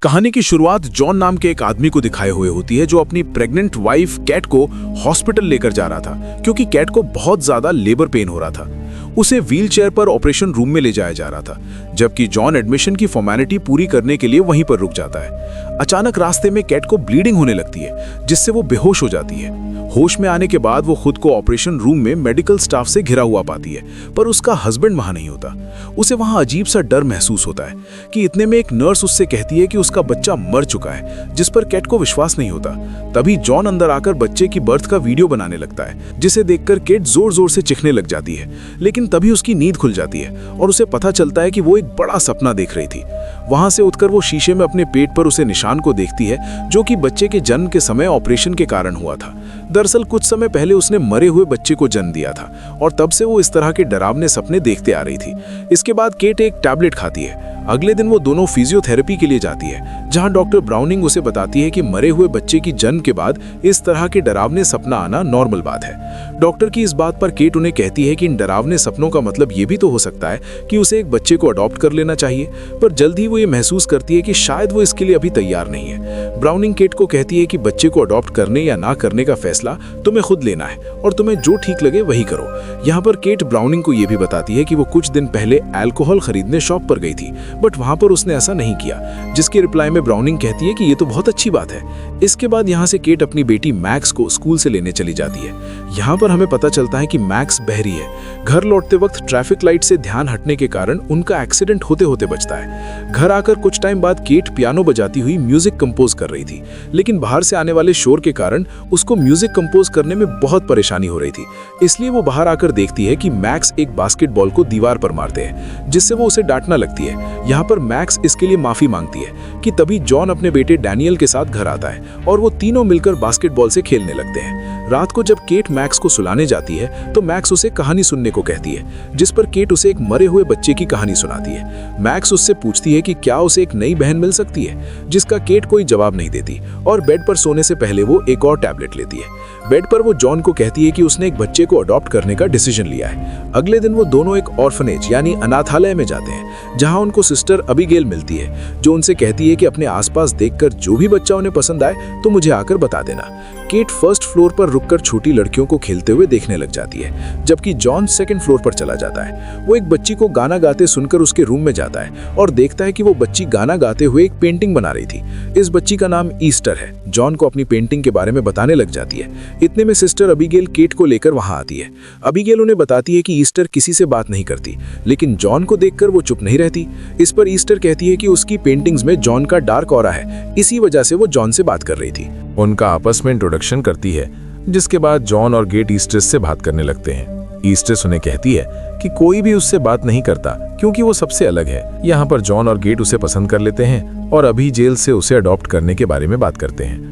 कहानी की शुरुआत जॉन नाम के एक आदमी को दिखाए हुए होती है जो अपनी प्रेग्नेंट वाइफ कैट को हॉस्पिटल लेकर जा रहा था क्योंकि कैट को बहुत ज्यादा लेबर पेन हो रहा था। उसे व्हीलचेयर पर ऑपरेशन रूम में ले जाया जा रहा था, जबकि जॉन एडमिशन की फॉर्मेलिटी पूरी करने के लिए वहीं पर रुक जाता है। अचानक रास्ते में कैट को ब्लीडिंग होने लगती है, जिससे वो बेहोश हो जाती है। होश में आने के बाद वो खुद को ऑपरेशन रूम में मेडिकल स्टाफ से घिरा हुआ पाती है, पर उसका हस्बैंड वहां नहीं होता। उसे वहां अजीब सा डर महसूस होता है कि इतने में एक नर्स उससे कहती है कि उसका बच्चा मर चुका है, जिस पर कैट को विश्वास नहीं होता। तभी जॉन अंदर आकर बच्चे की बर्थ का वीडियो बनाने लगता है, जिसे देखकर कैट जोर जोर से चिखने लग जाती है। लेकिन तभी उसकी नींद खुल जाती है और उसे पता चलता है कि वो एक बड़ा सपना देख रही थी। वहां से उठकर वो शीशे में अपने पेट पर उसे निशान को देखती है, जो कि बच्चे के जन्म के समय ऑपरेशन के कारण हुआ था। दरअसल कुछ समय पहले उसने मरे हुए बच्चे को जन्म दिया था और तब से वो इस तरह के डरावने सपने देखते आ रही थी। इसके बाद केट एक टैबलेट खाती है। अगले दिन वो दोनों फिजियोथेरेपी के लिए जाती है, जहां डॉक्टर ब्राउनिंग उसे बताती है कि मरे हुए बच्चे की जन्म के बाद इस तरह के डरावने सपना आना नॉर्मल बात है। डॉक्टर की इस बात पर केट उन्हें कहती है कि इन डरावने सपनों का मतलब ये भी तो हो सकता है कि उसे एक बच्चे को अडॉप्ट कर लेना चाहिए, पर जल्द ही वो ये महसूस करती है कि शायद वो इसके लिए अभी तैयार नहीं है। ब्राउनिंग केट को कहती है कि बच्चे को अडॉप्ट करने या ना करने का फैसला तुम्हें खुद लेना है और तुम्हें जो ठीक लगे वही करो। यहाँ पर केट ब्राउनिंग को यह भी बताती है कि वो कुछ दिन पहले अल्कोहल खरीदने शॉप पर गई थी, बट वहां पर उसने ऐसा नहीं किया, जिसके रिप्लाई में ब्राउनिंग कहती है कि ये तो बहुत अच्छी बात है। इसके बाद यहाँ से केट अपनी बेटी मैक्स को स्कूल से लेने चली जाती है। यहाँ पर हमें पता चलता है कि मैक्स बहरी है। घर लौटते वक्त ट्रैफिक लाइट से ध्यान हटने के कारण उनका एक्सीडेंट होते होते बचता है। घर आकर कुछ टाइम बाद केट पियानो बजाती हुई म्यूजिक कंपोज कर रही थी, लेकिन बाहर से आने वाले शोर के कारण उसको म्यूजिक कंपोज करने में बहुत परेशानी हो रही थी। इसलिए वो बाहर आकर देखती है कि मैक्स एक बास्केटबॉल को दीवार पर मारते हैं, जिससे वो उसे डांटना लगती है। यहाँ पर मैक्स इसके लिए माफी मांगती है कि तभी जॉन अपने बेटे डैनियल के साथ घर आता है और वो तीनों मिलकर बास्केटबॉल से खेलने लगते हैं। रात को जब केट मैक्स को सुलाने जाती है तो मैक्स उसे कहानी सुनने को कहती है, जिस पर केट उसे एक मरे हुए बच्चे की कहानी सुनाती है। मैक्स उससे पूछती है कि क्या उसे एक नई बहन मिल सकती है, जिसका केट कोई जवाब नहीं देती और बेड पर सोने से पहले वो एक और टैबलेट लेती है। बेड पर वो जॉन को कहती है कि उसने एक बच्चे को अडॉप्ट करने का डिसीजन लिया है। अगले दिन वो दोनों एक ऑर्फनेज यानी अनाथालय में जाते हैं, जहां उनको सिस्टर अबीगेल मिलती है, जो उनसे कहती है कि अपने आसपास देखकर जो भी बच्चा उन्हें पसंद आए तो मुझे आकर बता देना। केट फर्स्ट फ्लोर पर रुककर छोटी लड़कियों को खेलते हुए देखने लग जाती है, जबकि जॉन सेकंड फ्लोर पर चला जाता है। वो एक बच्ची को गाना गाते सुनकर उसके रूम में जाता है और देखता है कि वो बच्ची गाना गाते हुए एक पेंटिंग बना रही थी। इस बच्ची का नाम ईस्टर है। जॉन को अपनी पेंटिंग के बारे में बताने लग जाती है। इतने में सिस्टर अबीगेल केट को लेकर वहां आती है। अबीगेल उन्हें बताती है कि ईस्टर किसी से बात नहीं करती, लेकिन जॉन को देखकर वो चुप नहीं रहती। इस पर ईस्टर कहती है कि उसकी पेंटिंग्स में जॉन का डार्क ऑरा है, इसी वजह से वो जॉन से बात कर रही थी। उनका आपस में इंट्रोडक्शन करती है, जिसके बाद जॉन और गेट ईस्टर्स से बात करने लगते हैं। ईस्टर्स उन्हें कहती है कि कोई भी उससे बात नहीं करता क्योंकि वो सबसे अलग है। यहाँ पर जॉन और गेट उसे पसंद कर लेते हैं और अभी जेल से उसे अडॉप्ट करने के बारे में बात करते हैं।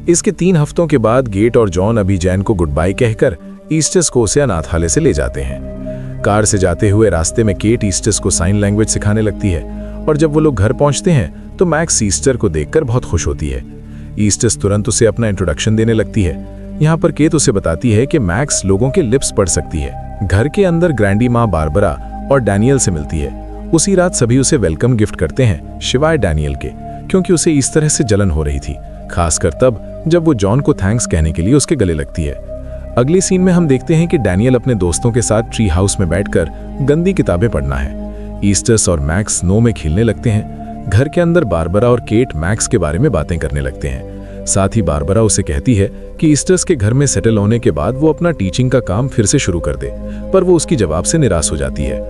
इसके 3 हफ्तों के बाद गेट और जॉन अभी जैन को गुड बाय कहकर ईस्टर्स को उसे अनाथालय से ले जाते हैं। कार से जाते हुए रास्ते में केट ईस्टर्स को साइन लैंग्वेज सिखाने लगती है और जब वो लोग घर पहुंचते हैं तो मैक्स ईस्टर को देखकर बहुत खुश होती है। ईस्टर्स तुरंत उसे अपना इंट्रोडक्शन देने लगती है। यहाँ पर केट उसे बताती है कि मैक्स लोगों के लिप्स पढ़ सकती है। घर के अंदर ग्रैंडी माँ बारबरा और डैनियल से मिलती है। उसी रात सभी उसे वेलकम गिफ्ट करते हैं, शिवाय डैनियल के, क्योंकि उसे इस तरह से जलन हो रही थी, खासकर तब जब वो जॉन को थैंक्स कहने के लिए उसके गले लगती है। अगली सीन में हम देखते हैं कि डैनियल अपने दोस्तों के साथ ट्री हाउस में बैठकर गंदी किताबें पढ़ना है। ईस्टर्स और मैक्स स्नो में खेलने लगते हैं। घर के अंदर बारबरा और केट मैक्स के बारे में बातें करने लगते हैं। साथ ही बारबरा उसे कहती है कि ईस्टर्स के घर में सेटल होने के बाद वो अपना टीचिंग का काम फिर से शुरू कर दे, पर वो उसकी जवाब से निराश हो जाती है।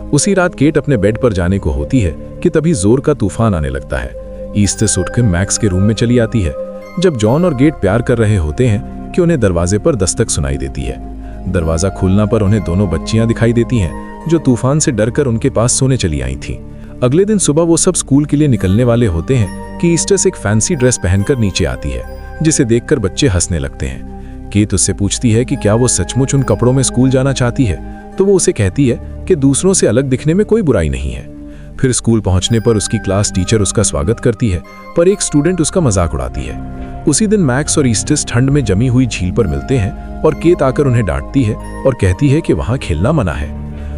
उसी रात केट अपने बेड पर जाने को होती है कि तभी जोर का तूफान आने लगता है। ईस्टर्स उठकर मैक्स के रूम में चली आती है। जब जॉन और गेट प्यार कर रहे होते हैं कि उन्हें दरवाजे पर दस्तक सुनाई देती है। दरवाजा खुलना पर उन्हें दोनों बच्चियां दिखाई देती हैं, जो तूफान से डरकर उनके पास सोने चली आई थीं। अगले दिन सुबह वो सब स्कूल के लिए निकलने वाले होते हैं कि ईस्टर्स एक फैंसी ड्रेस पहनकर नीचे आती है, जिसे देखकर बच्चे हंसने लगते हैं। केट उससे पूछती है कि क्या वो सचमुच उन कपड़ों में स्कूल जाना चाहती है, तो वो उसे कहती है कि दूसरों से अलग दिखने में कोई बुराई नहीं है। फिर स्कूल पहुंचने पर उसकी क्लास टीचर उसका स्वागत करती है, पर एक स्टूडेंट उसका मजाक उड़ाती है। उसी दिन मैक्स और ईस्टर्स ठंड में जमी हुई झील पर मिलते हैं और केट आकर उन्हें डांटती है और कहती है कि वहां खेलना मना है।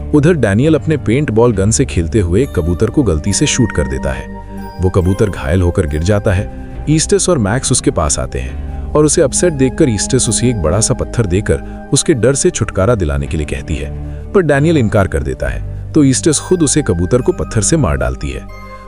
उधर डैनियल अपने पेंट बॉल गन से खेलते हुए एक कबूतर को गलती से शूट कर देता है। वो कबूतर घायल होकर गिर जाता है। ईस्टस और मैक्स उसके पास आते हैं और उसे अपसेट देखकर ईस्टस उसे एक बड़ा सा पत्थर देकर उसके डर से छुटकारा दिलाने के लिए कहती है, पर डैनियल इनकार कर देता है, तो ईस्टस खुद उसे कबूतर को पत्थर से मार डालती है।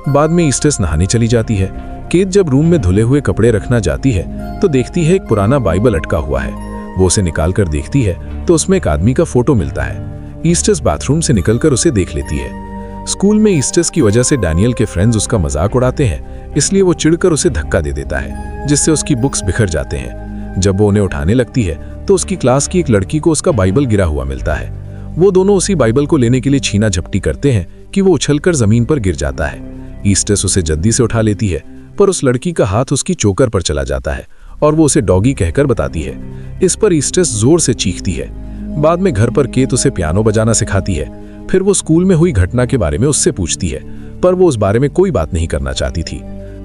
बाद में ईस्टस नहाने चली जाती है। केट जब रूम में धुले हुए कपड़े रखना जाती है तो देखती है एक पुराना बाइबल अटका हुआ है। वो उसे निकाल कर देखती है तो उसमें एक आदमी का फोटो मिलता है। ईस्टस बाथरूम से निकलकर उसे देख लेती है। स्कूल में ईस्टस की वजह से डैनियल के फ्रेंड्स उसका मजाक उड़ाते हैं, इसलिए वो चिढ़कर उसे धक्का दे देता है, जिससे उसकी बुक्स बिखर जाते हैं। जब वो उन्हें उठाने लगती है तो उसकी क्लास की एक लड़की को उसका बाइबल गिरा हुआ मिलता है। वो दोनों उसी बाइबल को लेने के लिए छीना झपटी करते हैं कि वो उछलकर जमीन पर गिर जाता है। ईस्टस उसे जल्दी से उठा लेती है, पर उस लड़की का हाथ उसकी चोकर पर चला जाता है और वो उसे डॉगी कहकर बताती है। इस पर ईस्टस जोर से चीखती है। बाद में घर पर केत उसे पियानो बजाना सिखाती है। फिर वो स्कूल में हुई घटना के बारे में उससे पूछती है, पर वो उस बारे में कोई बात नहीं करना चाहती थी।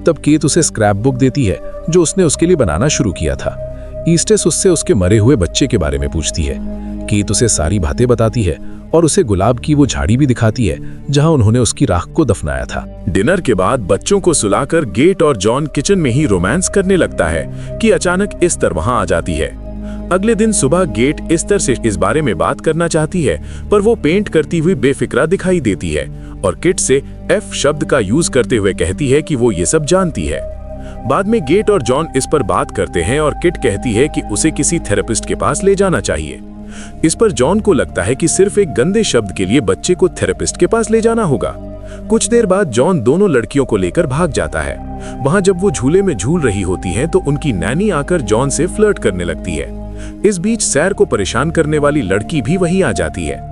तब केत उसे स्क्रैप बुक देती है जो उसने उसके लिए बनाना शुरू किया था। ईस्टस उससे उसके मरे हुए बच्चे के बारे में पूछती है। केत उसे सारी बातें बताती है और उसे गुलाब की वो झाड़ी भी दिखाती है जहां उन्होंने उसकी राख को दफनाया था। डिनर के बाद बच्चों को सुलाकर गेट और जॉन किचन में ही रोमांस करने लगता है कि अचानक एस्तर वहां आ जाती है। अगले दिन सुबह गेट एस्तर से इस बारे में बात करना चाहती है, पर वो पेंट करती हुई बेफिक्रा दिखाई देती है और किट से एफ शब्द का यूज करते हुए कहती है कि वो ये सब जानती है। बाद में गेट और जॉन इस पर बात करते हैं और किट कहती है कि उसे किसी थेरेपिस्ट के पास ले जाना चाहिए। इस पर जॉन को लगता है कि सिर्फ एक गंदे शब्द के लिए बच्चे को थेरेपिस्ट के पास ले जाना होगा। कुछ देर बाद जॉन दोनों लड़कियों को लेकर भाग जाता है। वहां जब वो झूले में झूल रही होती हैं तो उनकी नैनी आकर जॉन से फ्लर्ट करने लगती है। इस बीच सैर को परेशान करने वाली लड़की भी वहीं आ जाती है।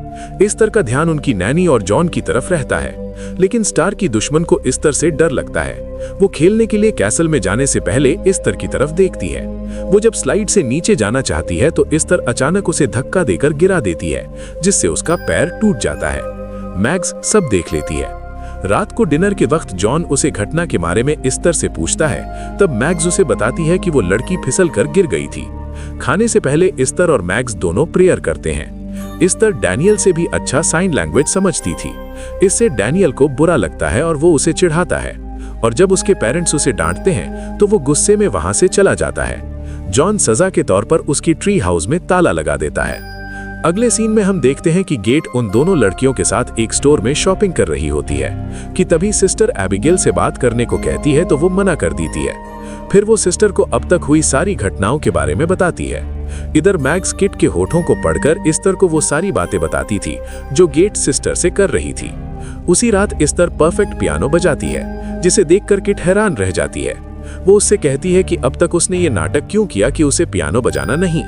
एस्तर का ध्यान उनकी नैनी और जॉन की तरफ रहता है, लेकिन स्टार की दुश्मन को एस्तर से डर लगता है। वो खेलने के लिए कैसल में जाने से पहले एस्तर की तरफ देखती है। वो जब स्लाइड से नीचे जाना चाहती है तो एस्तर अचानक उसे धक्का देकर गिरा देती है, जिससे उसका पैर टूट जाता है। मैग्स सब देख लेती है। रात को डिनर के वक्त जॉन उसे घटना के बारे में एस्तर से पूछता है। तब मैग्स उसे बताती है कि वो लड़की फिसल कर गिर गई थी। खाने से पहले एस्तर और मैग्स दोनों प्रेयर करते हैं। एस्तर डैनियल से भी अच्छा साइन लैंग्वेज समझती थी। इससे डैनियल को बुरा लगता है और वो उसे चिढ़ाता है, और जब उसके पेरेंट्स उसे डांटते हैं तो वो गुस्से में वहां से चला जाता है। जॉन सजा के तौर पर उसकी ट्री हाउस में ताला लगा देता है। अगले सीन में हम देखते हैं कि गेट उन दोनों लड़कियों के साथ एक स्टोर में शॉपिंग कर रही होती है कि तभी सिस्टर एबिगेल से बात करने को कहती है तो वो मना कर देती है। फिर वो सिस्टर को अब तक हुई सारी घटनाओं के बारे में बताती है। इधर मैग्स किट के होठों को पढ़कर एस्तर को वो सारी बातें बताती थी जो गेट सिस्टर से कर रही थी। उसी रात एस्तर परफेक्ट पियानो बजाती है, जिसे देखकर किट हैरान रह जाती है। वो उससे कहती है कि अब तक उसने ये नाटक क्यों किया कि उसे पियानो बजाना नहीं।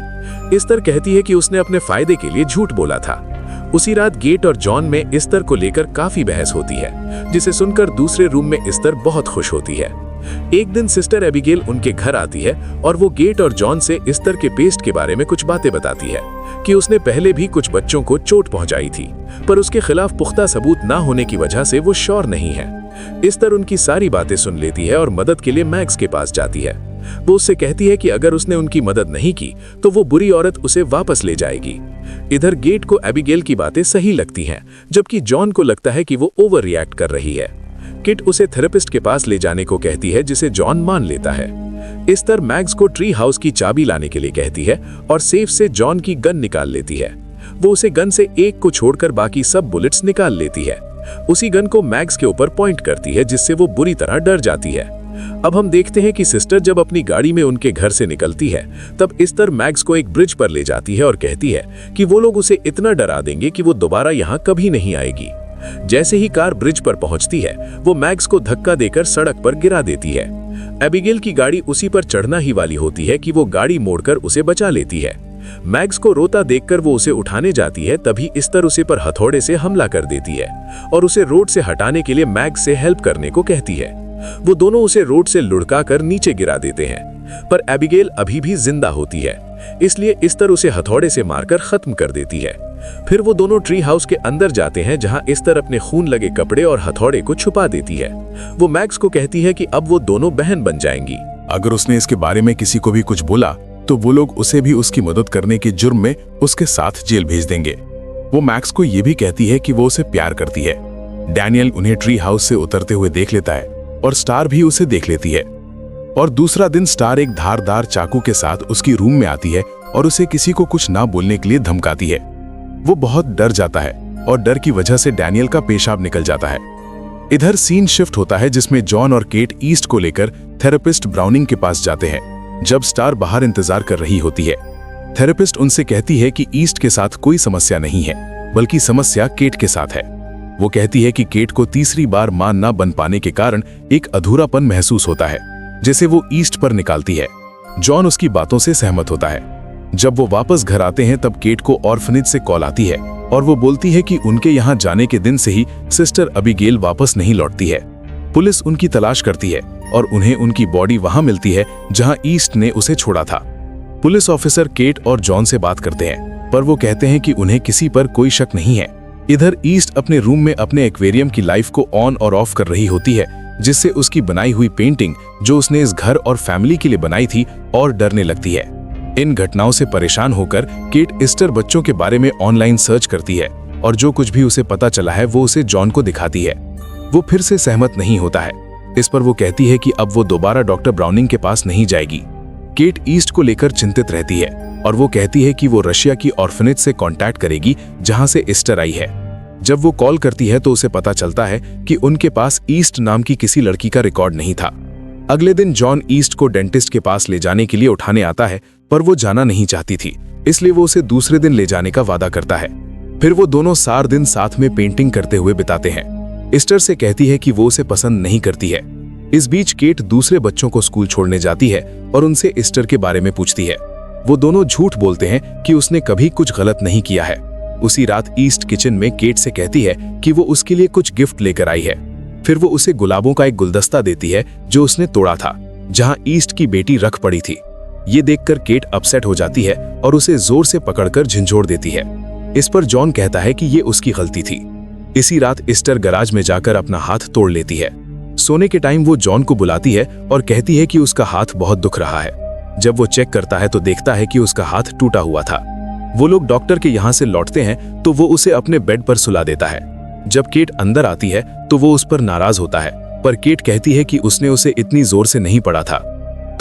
एस्तर कहती है कि उसने अपने फायदे के लिए झूठ बोला था। उसी रात गेट और जॉन में एस्तर को लेकर काफी बहस होती है, जिसे सुनकर दूसरे रूम में एस्तर बहुत खुश होती है। एक दिन सिस्टर एबिगेल उनके घर आती है और वो गेट और जॉन से एस्तर के पेस्ट के बारे में कुछ बातें बताती है कि उसने पहले भी कुछ बच्चों को चोट पहुंचाई थी, पर उसके खिलाफ पुख्ता सबूत ना होने की वजह से वो श्योर नहीं है। एस्तर उनकी सारी बातें सुन लेती है और मदद के लिए मैग्स के पास जाती है। वो उससे कहती है कि अगर उसने उनकी मदद नहीं की तो वो बुरी औरत उसे वापस ले जाएगी। इधर गेट को एबिगेल की बातें सही लगती हैं, जबकि जॉन को लगता है कि वो ओवर रिएक्ट कर रही है। किट उसे थेरेपिस्ट के पास ले जाने को कहती है, जिसे जॉन मान लेता है। एस्तर मैग्स को ट्री हाउस की चाबी लाने के लिए कहती है और सेफ से जॉन की गन निकाल लेती है। वो उसे गन से एक को छोड़कर बाकी सब बुलेट्स निकाल लेती है। उसी गन को मैग्स के ऊपर पॉइंट करती है, जिससे वो बुरी तरह डर जाती है। अब हम देखते हैं कि सिस्टर जब अपनी गाड़ी में उनके घर से निकलती है, तब एस्तर मैग्स को एक ब्रिज पर ले जाती है और कहती है कि वो लोग उसे इतना डरा देंगे कि वो दोबारा यहाँ कभी नहीं आएगी। जैसे ही कार ब्रिज पर पहुंचती है, वो मैग्स को धक्का देकर सड़क पर गिरा देती है। एबिगेल की गाड़ी उसी पर चढ़ना ही वाली होती है कि वो गाड़ी मोड़कर उसे बचा लेती है। मैग्स को रोता देखकर वो उसे उठाने जाती है, तभी एस्तर उसे पर हथौड़े से हमला कर देती है और उसे रोड से हटाने के लिए मैग्स से हेल्प करने को कहती है। वो दोनों उसे रोड से लुढ़काकर नीचे गिरा देते हैं, पर एबिगेल अभी भी जिंदा होती है, इसलिए एस्तर उसे हथौड़े से मारकर खत्म कर देती है। फिर वो दोनों ट्री हाउस के अंदर जाते हैं, जहां एस्तर अपने खून लगे कपड़े और हथौड़े को छुपा देती है। वो मैग्स को कहती है कि अब वो दोनों बहन बन जाएंगी। अगर उसने इसके बारे में किसी को भी कुछ बोला तो वो लोग उसे भी उसकी मदद करने के जुर्म में उसके साथ जेल भेज देंगे। वो मैक्स को ये भी कहती है कि वो उसे प्यार करती है। डैनियल उन्हें ट्री हाउस से उतरते हुए देख लेता है और स्टार भी उसे देख लेती है। और दूसरा दिन स्टार एक धारदार चाकू के साथ उसकी रूम में आती है और उसे किसी को कुछ ना बोलने के लिए धमकाती है। वो बहुत डर जाता है और डर की वजह से डैनियल का पेशाब निकल जाता है। इधर सीन शिफ्ट होता है जिसमें जॉन और केट ईस्ट को लेकर थेरेपिस्ट ब्राउनिंग के पास जाते हैं। जब स्टार बाहर इंतजार कर रही होती है, थेरेपिस्ट उनसे कहती है कि ईस्ट के साथ कोई समस्या नहीं है, बल्कि समस्या केट के साथ है। वो कहती है कि केट को तीसरी बार मां ना बन पाने के कारण एक अधूरापन महसूस होता है, जिसे वो ईस्ट पर निकालती है। जॉन उसकी बातों से सहमत होता है। जब वो वापस घर आते हैं तब केट को ऑर्फनेज से कॉल आती है और वो बोलती है कि उनके यहाँ जाने के दिन से ही सिस्टर अबीगेल वापस नहीं लौटती है। पुलिस उनकी तलाश करती है और उन्हें उनकी बॉडी वहां मिलती है जहां ईस्ट ने उसे छोड़ा था। पुलिस ऑफिसर केट और जॉन से बात करते हैं, पर वो कहते हैं कि उन्हें किसी पर कोई शक नहीं है। इधर ईस्ट अपने रूम में अपने एक्वेरियम की लाइफ को ऑन और ऑफ कर रही होती है, जिससे उसकी बनाई हुई पेंटिंग जो उसने इस घर और फैमिली के लिए बनाई थी और डरने लगती है। इन घटनाओं से परेशान होकर केट ईस्टर बच्चों के बारे में ऑनलाइन सर्च करती है और जो कुछ भी उसे पता चला है वो उसे जॉन को दिखाती है। वो फिर से सहमत नहीं होता है। इस पर वो कहती है कि अब वो दोबारा डॉक्टर ब्राउनिंग के पास नहीं जाएगी। केट ईस्ट को लेकर चिंतित रहती है और वो कहती है कि वो रशिया की ऑर्फनेज से कांटेक्ट करेगी जहां से ईस्टर आई है। जब वो कॉल करती है तो उसे पता चलता है कि उनके पास ईस्ट नाम की किसी लड़की का रिकॉर्ड नहीं था। अगले दिन जॉन ईस्ट को डेंटिस्ट के पास ले जाने के लिए उठाने आता है, पर वो जाना नहीं चाहती थी, इसलिए वो उसे दूसरे दिन ले जाने का वादा करता है। फिर वो दोनों सारा दिन साथ में पेंटिंग करते हुए बिताते हैं। ईस्टर से कहती है कि वो उसे पसंद नहीं करती है। इस बीच केट दूसरे बच्चों को स्कूल छोड़ने जाती है और उनसे ईस्टर के बारे में पूछती है। वो दोनों झूठ बोलते हैं कि उसने कभी कुछ गलत नहीं किया है। उसी रात ईस्ट किचन में केट से कहती है कि वो उसके लिए कुछ गिफ्ट लेकर आई है। फिर वो उसे गुलाबों का एक गुलदस्ता देती है जो उसने तोड़ा था, जहां ईस्ट की बेटी रख पड़ी थी। ये देखकर केट अपसेट हो जाती है और उसे जोर से पकड़कर झंझोड़ देती है। इस पर जॉन कहता है कि ये उसकी गलती थी। इसी रात ईस्टर गराज में जाकर अपना हाथ तोड़ लेती है। सोने के टाइम वो जॉन को बुलाती है और कहती है कि उसका हाथ बहुत दुख रहा है। जब वो चेक करता है तो देखता है कि उसका हाथ टूटा हुआ था। वो लोग डॉक्टर के यहाँ से लौटते हैं तो वो उसे अपने बेड पर सुला देता है। जब केट अंदर आती है तो वो उस पर नाराज होता है, पर केट कहती है कि उसने उसे इतनी जोर से नहीं पड़ा था।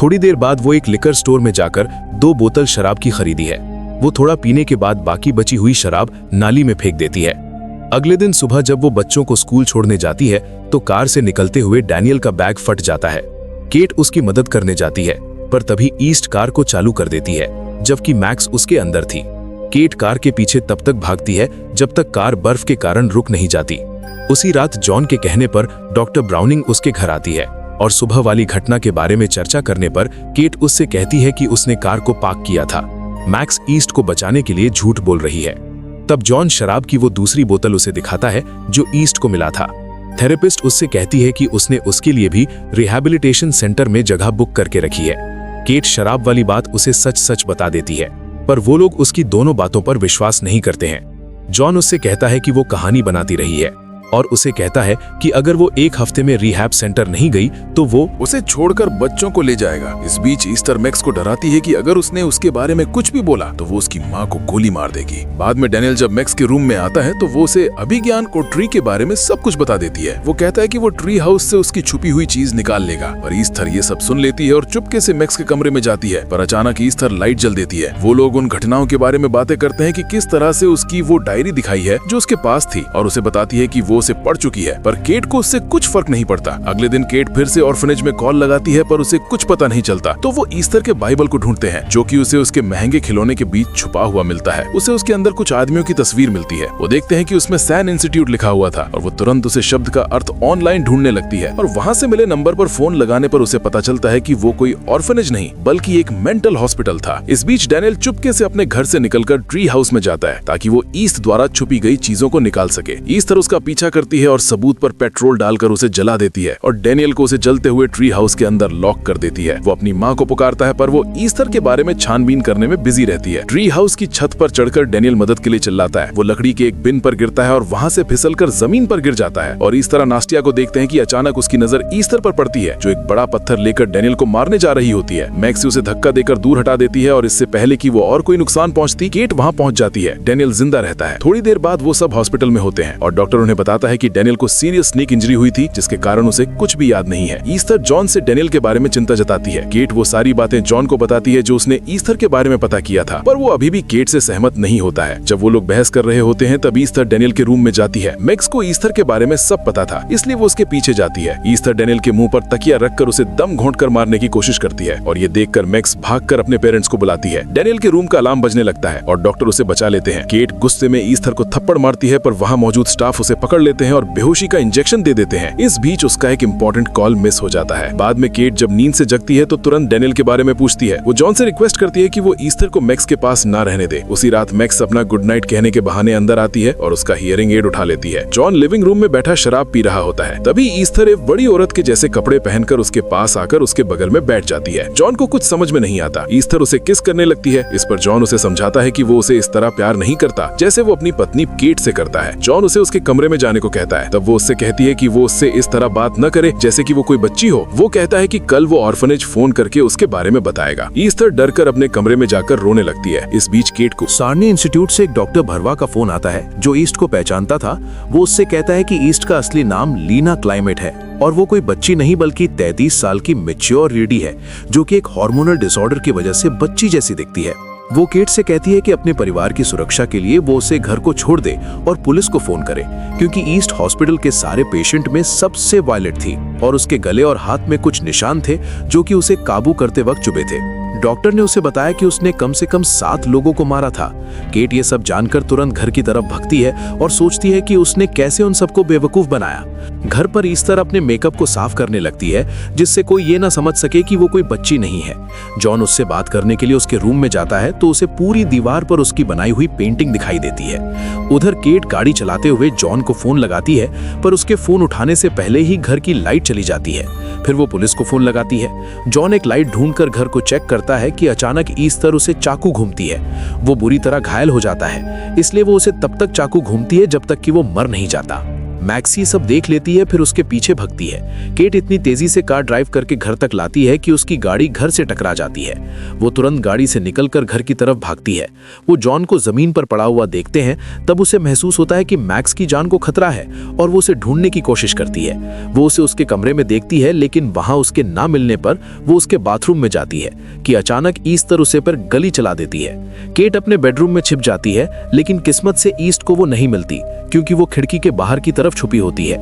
थोड़ी देर बाद वो एक लिकर स्टोर में जाकर 2 बोतल शराब की खरीदी है। वो थोड़ा पीने के बाद बाकी बची हुई शराब नाली में फेंक देती है। अगले दिन सुबह जब वो बच्चों को स्कूल छोड़ने जाती है तो कार से निकलते हुए डैनियल का बैग फट जाता है। केट उसकी मदद करने जाती है, पर तभी ईस्ट कार को चालू कर देती है, जबकि मैक्स उसके अंदर थी। केट कार के पीछे तब तक भागती है जब तक कार बर्फ के कारण रुक नहीं जाती। उसी रात जॉन के कहने पर डॉक्टर ब्राउनिंग उसके घर आती है और सुबह वाली घटना के बारे में चर्चा करने पर केट उससे कहती है कि उसने कार को पार्क किया था। मैक्स ईस्ट को बचाने के लिए झूठ बोल रही है। तब जॉन शराब की वो दूसरी बोतल उसे दिखाता है जो ईस्ट को मिला था। थेरेपिस्ट उससे कहती है कि उसने उसके लिए भी रिहैबिलिटेशन सेंटर में जगह बुक करके रखी है। केट शराब वाली बात उसे सच सच बता देती है, पर वो लोग उसकी दोनों बातों पर विश्वास नहीं करते हैं। जॉन उससे कहता है कि वो कहानी बनाती रही है और उसे कहता है कि अगर वो 1 हफ्ते में रिहैब सेंटर नहीं गई तो वो उसे छोड़कर बच्चों को ले जाएगा। इस बीच ईस्टर मैक्स को डराती है कि अगर उसने उसके बारे में कुछ भी बोला तो वो उसकी माँ को गोली मार देगी। बाद में डैनियल जब मैक्स के रूम में आता है तो वो उसे अभिज्ञान को ट्री के बारे में सब कुछ बता देती है। वो कहता है कि वो ट्री हाउस से उसकी छुपी हुई चीज निकाल लेगा, पर ईस्टर ये सब सुन लेती है और चुपके से मैक्स के कमरे में जाती है। पर अचानक ईस्टर लाइट जल देती है। वो लोग उन घटनाओं के बारे में बातें करते हैं कि किस तरह से उसकी वो डायरी दिखाई है जो उसके पास थी, और उसे बताती है कि वो उसे पढ़ चुकी है, पर केट को उससे कुछ फर्क नहीं पड़ता। अगले दिन केट फिर से ऑर्फनेज में कॉल लगाती है, पर उसे कुछ पता नहीं चलता। तो वो ईस्टर के बाइबल को ढूंढते हैं जो कि उसे उसके महंगे खिलौने के बीच छुपा हुआ मिलता है। उसे उसके अंदर कुछ आदमियों की तस्वीर मिलती है। वो देखते हैं कि उसमें सैन इंस्टीट्यूट लिखा हुआ था और वो तुरंत उसे शब्द का अर्थ ऑनलाइन ढूंढने लगती है। और वहाँ से मिले नंबर पर फोन लगाने पर उसे पता चलता है कि वो कोई ऑर्फनेज नहीं बल्कि एक मेंटल हॉस्पिटल था। इस बीच डैनियल चुपके से अपने घर से निकलकर ट्री हाउस में जाता है ताकि वो ईस्ट द्वारा छुपी गई चीजों को निकाल सके। ईस्टर उसका पीछा करती है और सबूत पर पेट्रोल डालकर उसे जला देती है और डैनियल को उसे जलते हुए ट्री हाउस के अंदर लॉक कर देती है। वो अपनी माँ को पुकारता है, पर वो ईस्टर के बारे में छानबीन करने में बिजी रहती है। ट्री हाउस की छत पर चढ़कर डैनियल मदद के लिए चिल्लाता है। वो लकड़ी के एक बिन पर गिरता है और वहाँ से फिसलकर जमीन पर गिर जाता है। और इस तरह नास्टिया को देखते हैं कि अचानक उसकी नजर ईस्टर पर पड़ती है जो एक बड़ा पत्थर लेकर डैनियल को मारने जा रही होती है। मैक्सी उसे धक्का देकर दूर हटा देती है और इससे पहले कि वो और कोई नुकसान पहुंचती केट वहाँ पहुंच जाती है। डैनियल जिंदा रहता है। थोड़ी देर बाद वो सब हॉस्पिटल में होते हैं और डॉक्टर उन्हें बताते बताता है कि डेनियल को सीरियस स्नेक इंजरी हुई थी जिसके कारण उसे कुछ भी याद नहीं है। ईस्थर जॉन से डेनियल के बारे में चिंता जताती है। केट वो सारी बातें जॉन को बताती है जो उसने ईस्थर के बारे में पता किया था, पर वो अभी भी केट से सहमत नहीं होता है। जब वो लोग बहस कर रहे होते हैं तब ईस्थर डेनियल के रूम में जाती है। मैक्स को ईस्थर के बारे में सब पता था, इसलिए वो उसके पीछे जाती है। ईस्थर डेनियल के मुंह पर तकिया रखकर उसे दम घोंटकर मारने की कोशिश करती है और ये देखकर मैक्स भागकर अपने पेरेंट्स को बुलाती है। डेनियल के रूम का अलार्म बजने लगता है और डॉक्टर उसे बचा लेते हैं। केट गुस्से में ईस्थर को थप्पड़ मारती है, पर वहां मौजूद स्टाफ उसे पकड़ लेते हैं और बेहोशी का इंजेक्शन दे देते हैं। इस बीच उसका एक इंपॉर्टेंट कॉल मिस हो जाता है। बाद में केट जब नींद से जगती है तो तुरंत डेनियल के बारे में पूछती है। वो जॉन से रिक्वेस्ट करती है कि वो ईस्थर को मैक्स के पास ना रहने दे। उसी रात मैक्स अपना गुड नाइट कहने के बहाने अंदर आती है और उसका हियरिंग एड उठा लेती है। जॉन लिविंग रूम में बैठा शराब पी रहा होता है। तभी ईस्थर एक बड़ी औरत के जैसे कपड़े पहनकर उसके पास आकर उसके बगल में बैठ जाती है। जॉन को कुछ समझ में नहीं आता। ईस्थर उसे किस करने लगती है। इस पर जॉन उसे समझाता है कि वो उसे इस तरह प्यार नहीं करता जैसे वो अपनी पत्नी केट से करता है। जॉन उसे उसके कमरे में जाने को कहता है। तब वो उससे कहती है कि वो उससे इस तरह बात न करे जैसे कि वो कोई बच्ची हो। वो कहता है कि कल वो ऑर्फनेज फोन करके उसके बारे में बताएगा। ईस्थर डरकर अपने कमरे में जाकर रोने लगती है। इस बीच केट को सारनी इंस्टीट्यूट से एक डॉक्टर भरवा का फोन आता है जो ईस्ट को पहचानता था। वो उससे कहता है कि ईस्ट का असली नाम लीना क्लाइमेट है और वो कोई बच्ची नहीं बल्कि 33 साल की मैच्योर लेडी है जो कि एक हार्मोनल डिसऑर्डर की वजह से बच्ची जैसी दिखती है। वो केट से कहती है कि अपने परिवार की सुरक्षा के लिए वो उसे घर को छोड़ दे और पुलिस को फोन करे, क्योंकि ईस्ट हॉस्पिटल के सारे पेशेंट में सबसे वायलेंट थी और उसके गले और हाथ में कुछ निशान थे जो कि उसे काबू करते वक्त चुभे थे। डॉक्टर ने उसे बताया कि उसने कम से कम 7 लोगों को मारा था। केट ये सब जानकर तुरंत घर की तरफ भागती है और सोचती है कि उसने कैसे उन सबको बेवकूफ बनाया। घर पर ईस्थर अपने मेकअप को साफ करने लगती है जिससे कोई ये ना समझ सके कि वो कोई बच्ची नहीं है। जॉन उससे बात करने के लिए उसके रूम में जाता है तो उसे पूरी दीवार पर उसकी बनाई हुई पेंटिंग दिखाई देती है। उधर केट गाड़ी चलाते हुए जॉन को फोन लगाती है, पर उसके फोन उठाने से पहले ही घर की लाइट चली जाती है। फिर वो पुलिस को फोन लगाती है। जॉन एक लाइट ढूंढकर घर को चेक करता है कि अचानक ईस्थर उसे चाकू घूमती है। वो बुरी तरह घायल हो जाता है, इसलिए वो उसे तब तक चाकू घूमती है जब तक कि वो मर नहीं जाता। मैक्सी सब देख लेती है, फिर उसके पीछे भगती है। केट इतनी तेजी से कार ड्राइव करके घर तक लाती है कि उसकी गाड़ी घर से टकरा जाती है। वो तुरंत गाड़ी से निकलकर घर की तरफ भागती है। वो जॉन को जमीन पर पड़ा हुआ देखते हैं, तब उसे महसूस होता है कि मैक्स की जान को खतरा है और वो उसे ढूंढने की कोशिश करती है। वो उसे उसके कमरे में देखती है, लेकिन वहां उसके ना मिलने पर वो उसके बाथरूम में जाती है कि अचानक ईस्टर उसे पर गली चला देती है। केट अपने बेडरूम में छिप जाती है, लेकिन किस्मत से ईस्ट को वो नहीं मिलती क्योंकि वो खिड़की के बाहर की तरफ छुपी होती है।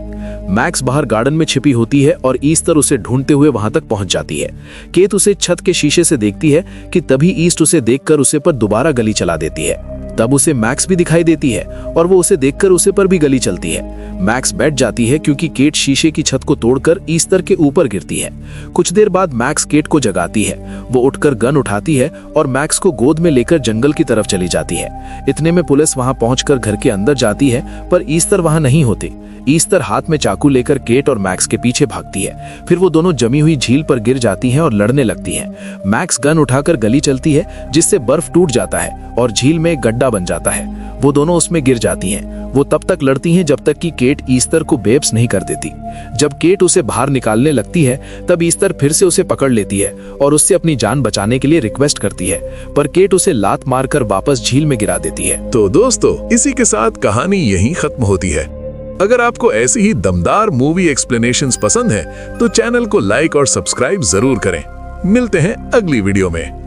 मैक्स बाहर गार्डन में छिपी होती है और ईस्टर उसे ढूंढते हुए वहां तक पहुंच जाती है। केट उसे छत के शीशे से देखती है कि तभी ईस्ट उसे देखकर उसे पर दोबारा गली चला देती है। तब उसे मैक्स भी दिखाई देती है और वो उसे देखकर उसे पर भी गली चलती है। मैक्स बैठ जाती है क्योंकि केट शीशे की छत को तोड़कर ईस्टर के ऊपर गिरती है। कुछ देर बाद मैक्स केट को जगाती है। वो उठकर गन उठाती है और मैक्स को गोद में लेकर जंगल की तरफ चली जाती है। इतने में पुलिस वहां पहुंचकर घर के अंदर जाती है, पर ईस्टर वहां नहीं होते। ईस्टर हाथ में चाकू लेकर केट और मैक्स के पीछे भागती है। फिर वो दोनों जमी हुई झील पर गिर जाती हैं और लड़ने लगती हैं। मैक्स गन उठाकर गली चलती है, जिससे बर्फ टूट जाता है और झील में एक गड्ढा बन जाता है। वो दोनों उसमें गिर जाती हैं। वो तब तक लड़ती हैं जब तक कि केट ईस्टर को बेब्स नहीं कर देती। जब केट उसे बाहर निकालने लगती है, तब ईस्टर फिर से उसे पकड़ लेती है और उससे अपनी जान बचाने के लिए रिक्वेस्ट करती है, पर केट उसे लात मारकर वापस झील में गिरा देती है। तो दोस्तों, इसी के साथ कहानी यहीं खत्म होती है। अगर आपको ऐसी ही दमदार मूवी एक्सप्लेनेशंस पसंद है तो चैनल को लाइक और सब्सक्राइब जरूर करें। मिलते हैं अगली वीडियो में।